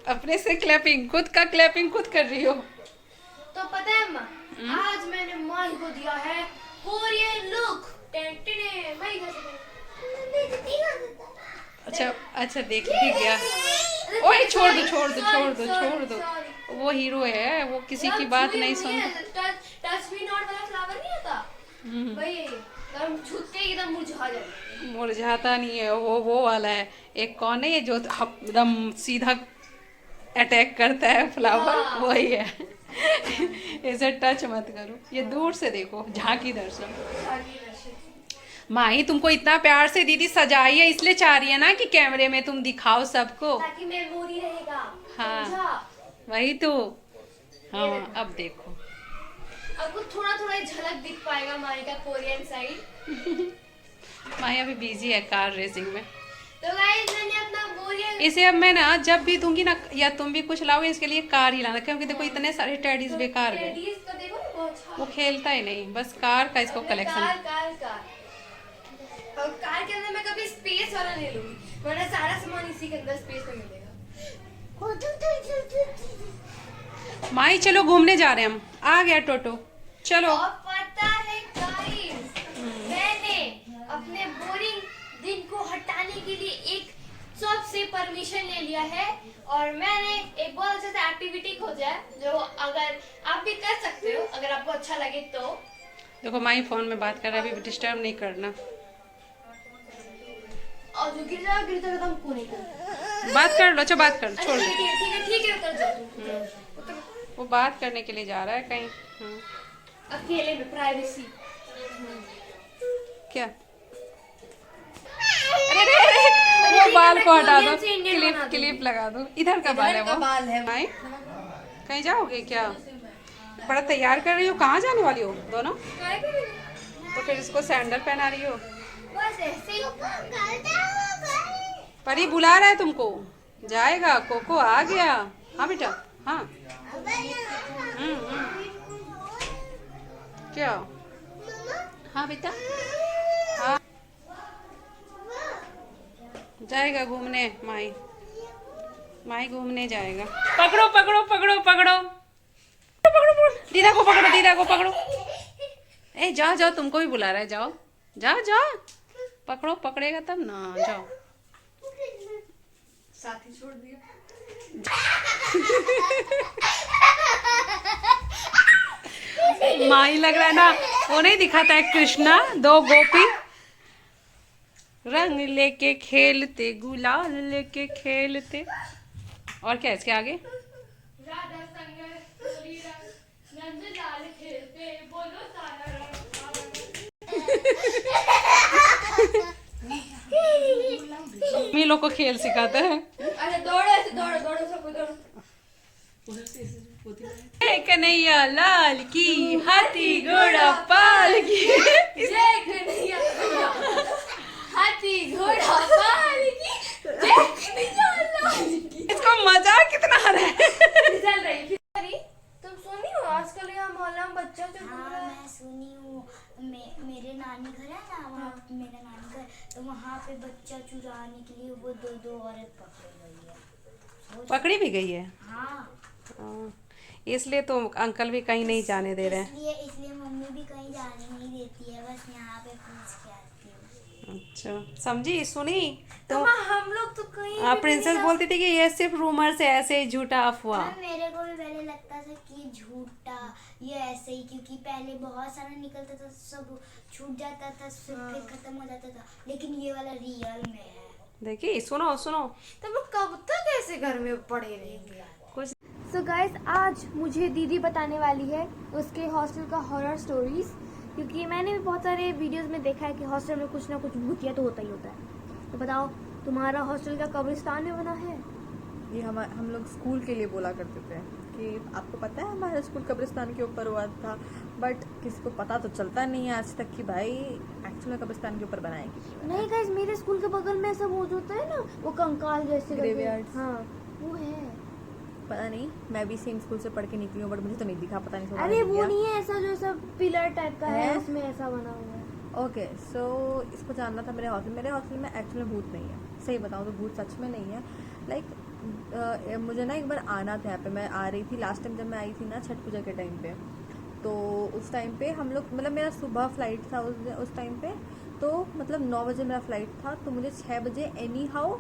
अपने से क्लैपिंग, खुद का क्लैपिंग खुद कर रही हो। तो पता है अम्मा, आज मैंने माही को दिया है कोरियन लुक। टेंटने माही का अच्छा अच्छा, देख दिख गया। ओए छोड़ दो छोड़ दो छोड़ दो छोड़ दो, वो हीरो है, वो किसी की बात नहीं सुनता। टच मी नॉट वाला फ्लावर नहीं आता भाई, हम छूते ही एकदम मुरझा जाता। मुरझाता नहीं है वो वाला है। एक कौन है ये जो एकदम सीधा अटैक करता है फ्लावर, हाँ। वही है। इसे टच मत करो, ये दूर से देखो, झांकी दर्शन। माही तुमको इतना प्यार से दीदी सजाई है, इसलिए चाह रही है ना कि कैमरे में तुम दिखाओ सबको। ताकि मेमोरी रहेगा। हाँ समझा? वही तो। हाँ अब देखो, आपको थोड़ा थोड़ा झलक दिख पाएगा माही का कोरियन साइड। माही अभी बिजी है कार रेसिंग में। तो गाइस मैंने अपना कोरियन इसे अब मैं ना जब भी दूंगी ना, या तुम भी कुछ लाओगे इसके लिए कार ही लाना, क्योंकि देखो इतने सारे टेडीज बेकार गए, टेडीज का देखो ना बहुत अच्छा। वो खेलता ही नहीं, बस कार का इसको अपने कलेक्शन। कार और कार के अंदर मैं कभी स्पेस वाला नहीं लूंगी, वरना सारा सामान इसी के अंदर स्पेस में मिलेगा। माही चलो घूमने जा रहे हैं हम, आ गया टोटो, चलो। और पता है गाइस, मैंने अपने बोरिंग दिन को हटाने के लिए एक सबसे परमिशन ले लिया है, और मैंने एक बहुत अच्छा सा एक्टिविटी खोजा है जो अगर आप भी कर सकते हो, अगर आपको अच्छा लगे तो। देखो माही फोन में बात कर रहा है, अभी डिस्टर्ब नहीं करना। और जो गिर जाएगा तो हम को नहीं कर। बात कर लो, अच्छा बात कर लो, छोड़ दो। ठीक है कर जाओ। वो बात करने के लिए जा रहा है कहीं। अकेले में प्राइवेसी। क्या? अरे वो बाल को हटा दो, क्लिप लगा दो। इधर का बाल है वो। माही कहीं जाओगे क्या? बड़ा तैयार कर रही हो, कहाँ जाने वाली हो दोनों? तो फिर इसको सैंडल पहना रही हो। बस ऐसे ही परी बुला रहा है तुमको, जाएगा। कोको आ गया। हाँ बेटा, हाँ। क्या? हाँ बेटा, हाँ जाएगा घूमने। माही माही घूमने जाएगा। पकड़ो पकड़ो पकड़ो पकड़ो पकड़ो, दीदा को पकड़ो, दीदा को पकड़ो। ए जाओ जाओ, तुमको भी बुला रहा है, जाओ जाओ जाओ, पकड़ो, पकड़ेगा तब ना, जाओ। साथी छोड़ दिया। माही लग रहा है ना, वो नहीं दिखाता है कृष्णा, दो गोपी रंग लेके खेलते, गुलाल लेके खेलते। और क्या है इसके आगे? राधा संग होली रंग नंदलाल खेलते, बोलो सारा रंग। हम लोग को खेल सिखाते हैं। अरे दौड़ो ऐसे, दौड़ो दौड़ो सब दौड़ो। कन्हैया लाल की, हाथी घोड़ा पाल की। जय कन्हैया, हाथी घोड़ा पाल की, जय कन्हैया लाल की। इसको मजा कितना आ रहा है। चल रही फिर। तुम सुनी हो आजकल यहाँ मोहल्ला में बच्चा जो घूम रहा है? मैं सुनी हूँ। मेरे नानी घर है ना, वहाँ मेरा नानी घर, तो वहाँ पे बच्चा चुराने के लिए वो दो औरत पकड़ी गई है। पकड़ी भी गई है। हाँ, इसलिए तो अंकल भी कहीं नहीं जाने दे रहे हैं। इसलिए मम्मी भी कहीं जाने नहीं देती है, बस यहाँ पे पूछ के आती हूँ। अच्छा समझी, सुनी तो। हम लोग तो कहीं प्रिंसेस बोलती थी कि ये सिर्फ रूमर से, ऐसे ही झूठा अफवाह। मेरे को भी पहले लगता था कि झूठा ये ऐसे ही, क्योंकि पहले बहुत सारा निकलता था, सब छूट जाता था, फिर खत्म हो जाता था, लेकिन ये वाला रियल में है। देखिए, सुनो सुनो, तो वो कब तक ऐसे घर में पड़े रहेंगे? कुछ सो गाइस, आज मुझे दीदी बताने वाली है उसके हॉस्टल का हॉरर स्टोरीज, क्योंकि मैंने भी बहुत सारे वीडियोस में देखा है कि हॉस्टल में कुछ ना कुछ भूतिया तो होता ही होता है। तो बताओ, तुम्हारा हॉस्टल क्या कब्रिस्तान में बना है? ये हम लोग स्कूल के लिए बोला करते थे कि आपको पता है हमारा स्कूल कब्रिस्तान के ऊपर हुआ था, बट किसी को पता तो चलता नहीं है आज तक कि भाई एक्चुअल में कब्रिस्तान के ऊपर बनाएगी। नहीं गाइस, मेरे स्कूल के बगल में ऐसा वो जो होता है ना, वो कंकाल जैसे Graveyards। हाँ वो है। पता नहीं, मैं भी सेम स्कूल से पढ़ के निकली हूँ, बट मुझे तो नहीं दिखा, पता नहीं। अरे वो नहीं है ऐसा, जो ऐसा पिलर टाइप का है, है? उसमें ऐसा बना हुआ है। ओके, सो इसको जानना था। मेरे हॉस्टल में एक्चुअली भूत नहीं है, सही बताऊँ तो भूत सच में नहीं है। लाइक मुझे ना एक बार आना था यहाँ पे, मैं आ रही थी लास्ट टाइम जब मैं आई थी ना छठ पूजा के टाइम पे, तो उस टाइम पे हम लोग मतलब मेरा सुबह फ्लाइट था उस टाइम पे, तो मतलब 9 बजे मेरा फ्लाइट था, तो मुझे 6 बजे एनी हाउ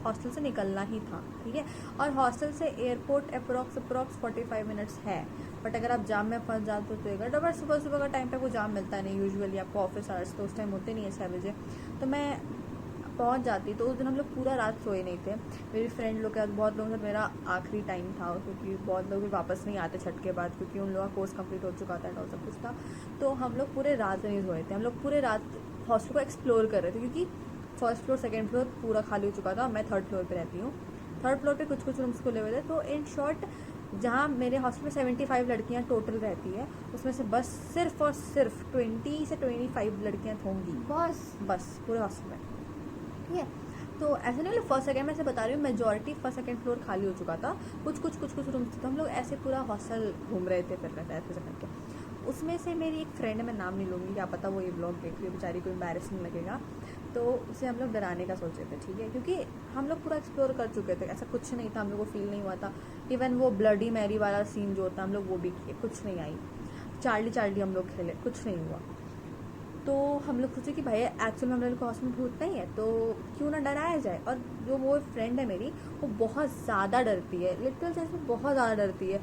हॉस्टल से निकलना ही था, ठीक है। और हॉस्टल से एयरपोर्ट अप्रॉक्स 45 मिनट्स है, बट अगर आप जाम में फंस जाते हो तो 1 घंटा, बट सुबह सुबह का टाइम पे वो जाम मिलता नहीं यूजुअली, आपको ऑफिस आवर्स तो उस टाइम होते नहीं है 6 बजे, तो मैं पहुंच जाती। तो उस दिन हम लोग पूरा रात सोए नहीं थे, मेरी फ्रेंड लोग के साथ, बहुत लोगों के साथ मेरा आखिरी टाइम था, क्योंकि बहुत लोग भी वापस नहीं आते छठ के बाद, क्योंकि उन लोगों का कोर्स कंप्लीट हो चुका था और सब कुछ था। तो हम लोग पूरे रात नहीं सोए थे, हम लोग पूरे रात हॉस्टल को एक्सप्लोर कर रहे थे, क्योंकि फर्स्ट फ्लोर सेकेंड फ्लोर पूरा खाली हो चुका था, मैं 3rd फ्लोर पे रहती हूँ। 3rd फ्लोर पे कुछ कुछ रूम्स खुले हुए थे, तो इन शॉर्ट जहाँ मेरे हॉस्टल में 75 लड़कियाँ टोटल रहती है, उसमें से बस सिर्फ और सिर्फ 20 से 25 लड़कियाँ होंगी, बस पूरे हॉस्टल में, ठीक है। तो ऐसे नहीं, फर्स्ट सेकंड में से बता रही हूँ, मेजॉरिटी फर्स्ट सेकंड फ्लोर खाली हो चुका था, कुछ रूम्स थे, तो हम लोग ऐसे पूरा हॉस्टल घूम रहे थे, फिर रहे थे ऐसे करके। उसमें से मेरी एक फ्रेंड है, मैं नाम नहीं लूँगी, क्या पता वो ये ब्लॉग देख रही है बेचारी को एम्बैरेसिंग लगेगा, तो उसे हम लोग डराने का सोचे थे, ठीक है, क्योंकि हम लोग पूरा एक्सप्लोर कर चुके थे, ऐसा कुछ नहीं था, हम लोग को फील नहीं हुआ था। इवन वो ब्लडी मैरी वाला सीन जो होता है हम लोग वो भी किए, कुछ नहीं आई। चार्ली हम लोग खेले, कुछ नहीं हुआ। तो हम लोग सोचे कि भाई एक्चुअल में हम लोग को हॉस्टल में भूत नहीं है, तो क्यों ना डराया जाए। और जो वो फ्रेंड है मेरी, वो बहुत ज़्यादा डरती है, लिटरल सेंस में बहुत ज़्यादा डरती है।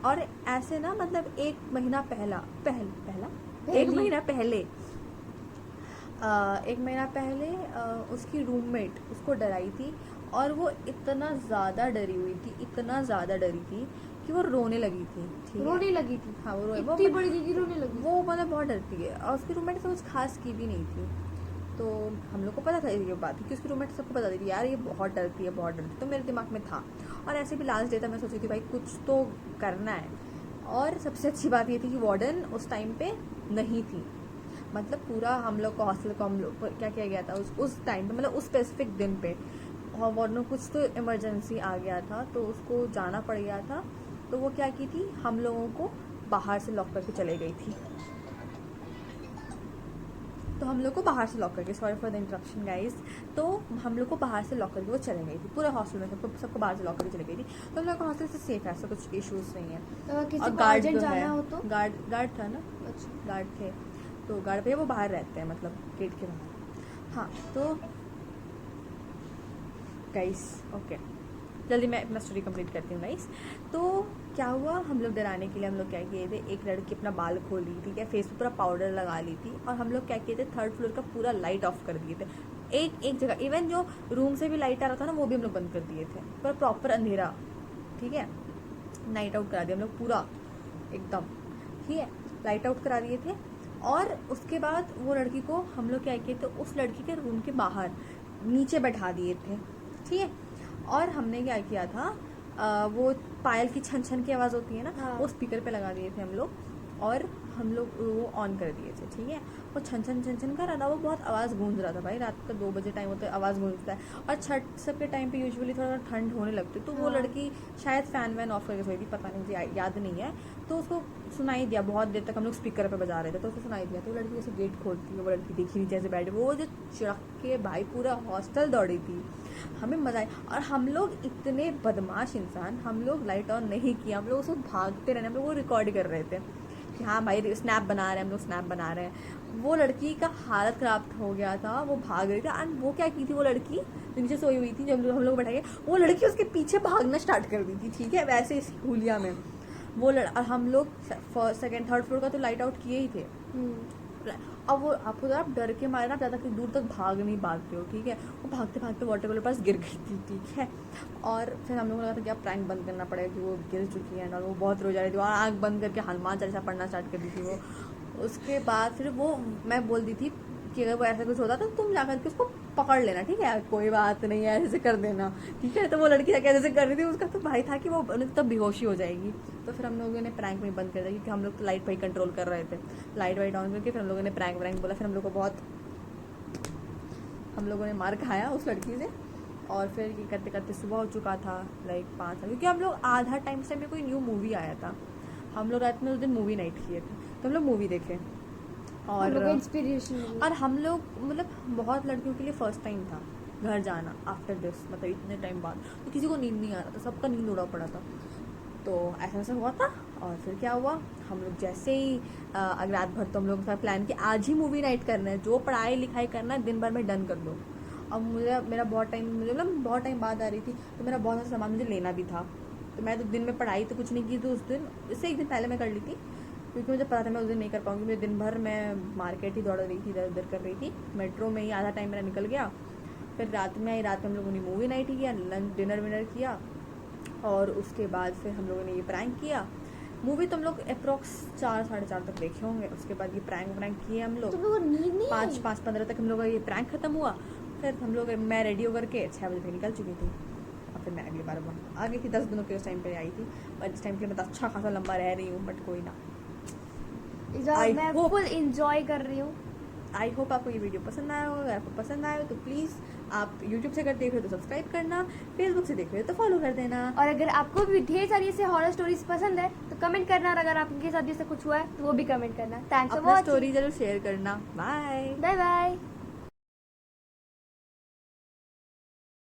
और ऐसे ना मतलब एक महीना पहले उसकी रूममेट उसको डराई थी, और वो इतना ज़्यादा डरी हुई थी, इतना ज़्यादा डरी थी कि वो रोने लगी थी, ठीक है। रोने लगी थी? हाँ, वो इतनी बड़ी दीदी रोने लगी? वो मतलब बहुत डरती है, और उसकी रूममेट से कुछ खास की भी नहीं थी, तो हम लोग को पता था ये बात, क्योंकि उसकी रूममेट सबको पता थी यार ये बहुत डरती है, तो मेरे दिमाग में था। और ऐसे भी लास्ट डे था, मैं सोची थी भाई कुछ तो करना है। और सबसे अच्छी बात ये थी कि वार्डन उस टाइम पे नहीं थी, मतलब पूरा हम लोग को हॉस्टल को हम लोग क्या किया गया था उस टाइम पे, मतलब उस स्पेसिफिक दिन पे, और वार्डन कुछ तो इमरजेंसी आ गया था, तो उसको जाना पड़ गया था। तो वो क्या की थी, हम लोगों को बाहर से लॉक करके चले गई थी। तो हम लोग को बाहर से लॉक करके, sorry for the interruption guys, तो हम लोग को बाहर से लॉक करके वो चले गई थी, पूरे हॉस्टल में सबको बाहर से लॉक करके चले गई थी। तो हम लोग का हॉस्टल से सेफ है, ऐसा कुछ इश्यूज नहीं है। किसी और को गार्ड अर्जेंट जो है, जाना हो तो? गार्ड था ना, अच्छा, गार्ड थे, तो गार्ड भैया वो बाहर रहते हैं, मतलब गेट के बाहर। हाँ, तो गाइस ओके, जल्दी मैं अपना स्टोरी कंप्लीट करती हूँ गाइस। तो क्या हुआ, हम लोग डराने के लिए हम लोग क्या किए थे, एक लड़की अपना बाल खोल ली थी, क्या फेस पे पूरा पाउडर लगा ली थी, और हम लोग क्या किए थे 3rd फ्लोर का पूरा लाइट ऑफ कर दिए थे, एक जगह, इवन जो रूम से भी लाइट आ रहा था ना वो भी हम लोग बंद कर दिए थे, पूरा प्रॉपर अंधेरा, ठीक है, नाइट आउट करा दिया हम लोग पूरा एकदम, ठीक है, लाइट आउट करा दिए थे। और उसके बाद वो लड़की को हम लोग क्या किए थे, उस लड़की के रूम के बाहर नीचे बैठा दिए थे, ठीक है। और हमने क्या किया था, वो पायल की छन छन की आवाज़ होती है ना, हाँ। वो स्पीकर पे लगा दिए थे हम लोग, और हम लोग वो ऑन कर दिए थे, ठीक है। वो छन छन कर रहा था, वो बहुत आवाज़ गूंज रहा था भाई, रात का 2 बजे टाइम होता है, आवाज़ गूंजता है। और छठ सब के टाइम पे यूजुअली थोड़ा ठंड होने लगती है, तो वो हाँ। लड़की शायद फ़ैन वैन ऑफ करके सोई थी, पता नहीं, मुझे याद नहीं है। तो उसको सुनाई दिया, बहुत देर तक हम लोग स्पीकर पे बजा रहे थे, तो उसको सुनाई दिया, तो वो लड़की जैसे गेट खोलती है, वो लड़की देखी नीचे से बैठी, वो जो चिड़क के भाई पूरा हॉस्टल दौड़ी थी, हमें मजा आया। और हम लोग इतने बदमाश इंसान, हम लोग लाइट ऑन नहीं किया, हम लोग उसको भागते रहने, हम लोग वो रिकॉर्ड कर रहे थे कि हाँ भाई स्नैप बना रहे हैं, हम लोग स्नैप बना रहे हैं। वो लड़की का हालत ख़राब हो गया था, वो भाग रही थी, एंड वो क्या की थी, वो लड़की नीचे सोई हुई थी, जब हम लोग बैठाए, वो लड़की उसके पीछे भागना स्टार्ट कर दी थी, ठीक है, वैसे इस हुलिया में वो और हम लोग 2nd 3rd फ्लोर का तो लाइट आउट किए ही थे। अब वो आपको आप डर के मारे ना ज़्यादा कि दूर तक भाग नहीं पाते हो, ठीक है। वो भागते भागते वाटर कूलर पास गिर गई थी, ठीक है। और फिर हम लोगों को लगा था कि अब प्रैंक बंद करना पड़ेगा कि वो गिर चुकी है, और वो बहुत रो जा रही थी, और आँख बंद करके हनुमान चालीसा पढ़ना स्टार्ट कर दी थी वो। उसके बाद फिर वो मैं बोल दी थी कि अगर वो ऐसा कुछ होता तो तुम जाकर के उसको पकड़ लेना, ठीक है, कोई बात नहीं है, ऐसे कर देना, ठीक है। तो वो लड़की कैसे कर रही थी, उसका तो भाई था कि वो तब बेहोशी हो जाएगी। तो फिर हम लोगों ने प्रैंक में बंद कर दिया, क्योंकि हम लोग तो लाइट भाई कंट्रोल कर रहे थे, लाइट वाइट ऑन करके फिर हम लोगों ने प्रैंक बोला। फिर हम लोगों ने मार खाया उस लड़की से, और फिर ये करते करते सुबह हो चुका था, लाइक 5, क्योंकि हम लोग आधा टाइम से कोई न्यू मूवी आया था, हम लोग रात में उस दिन मूवी नाइट किए थे, तो हम लोग मूवी देखे। और इंस्पिरेशन, और हम लोग मतलब बहुत लड़कियों के लिए फर्स्ट टाइम था, घर जाना आफ्टर दिस, मतलब इतने टाइम बाद। तो किसी को नींद नहीं आ रहा था, सबका नींद उड़ा पड़ा था। तो ऐसा ऐसा हुआ था। और फिर क्या हुआ, हम लोग जैसे ही अगर रात भर तो हम लोग का प्लान कि आज ही मूवी नाइट करना है, जो पढ़ाई लिखाई करना है दिन भर में डन कर दो। अब मेरा बहुत टाइम, मुझे मतलब बहुत टाइम बाद आ रही थी, तो मेरा बहुत सारा सामान मुझे लेना भी था। तो मैं तो दिन में पढ़ाई तो कुछ नहीं की थी उस दिन, इससे एक दिन पहले मैं कर ली थी, क्योंकि मुझे पता था मैं उस दिन नहीं कर पाऊंगी। मुझे दिन भर मैं मार्केट ही दौड़ रही थी, इधर उधर कर रही थी, मेट्रो में ही आधा टाइम मेरा निकल गया। फिर रात में आई, रात में हम लोगों ने मूवी नाइट ही किया, लंच डिनर विनर किया, और उसके बाद फिर हम लोगों ने ये प्रैंक किया। मूवी तो हम लोग अप्रॉक्स 4-4:30 तक देखे होंगे। उसके बाद ये प्रैंक किए हम लोग, तुम लोगों को नींद नहीं आई? 5-5:15 तक हम लोग का ये प्रैंक खत्म हुआ। फिर हम लोग, मैं रेडी होकर के 6 बजे तक निकल चुकी थी, और फिर मैं अगली बार आ गई थी 10 दिनों के उस टाइम पे आई थी। और इस टाइम के लिए मैं तो अच्छा खासा लंबा रह रही हूँ, बट कोई ना। I मैं hope- फुल एंजॉय कर रही हूँ। आई होप आपको ये वीडियो पसंद आया हो। अगर आपको पसंद आया हो तो प्लीज़ आप यूट्यूब से अगर देख रहे हो तो सब्सक्राइब करना, फेसबुक से देख रहे हो तो फॉलो कर देना। और अगर आपको भी ढेर सारी ऐसे हॉरर स्टोरीज पसंद है तो कमेंट करना, और अगर आपके साथ जैसे कुछ हुआ है तो वो भी कमेंट करना। थैंक्स फॉर अपना वॉचिंग। स्टोरी जरूर शेयर करना। बाय। Bye bye.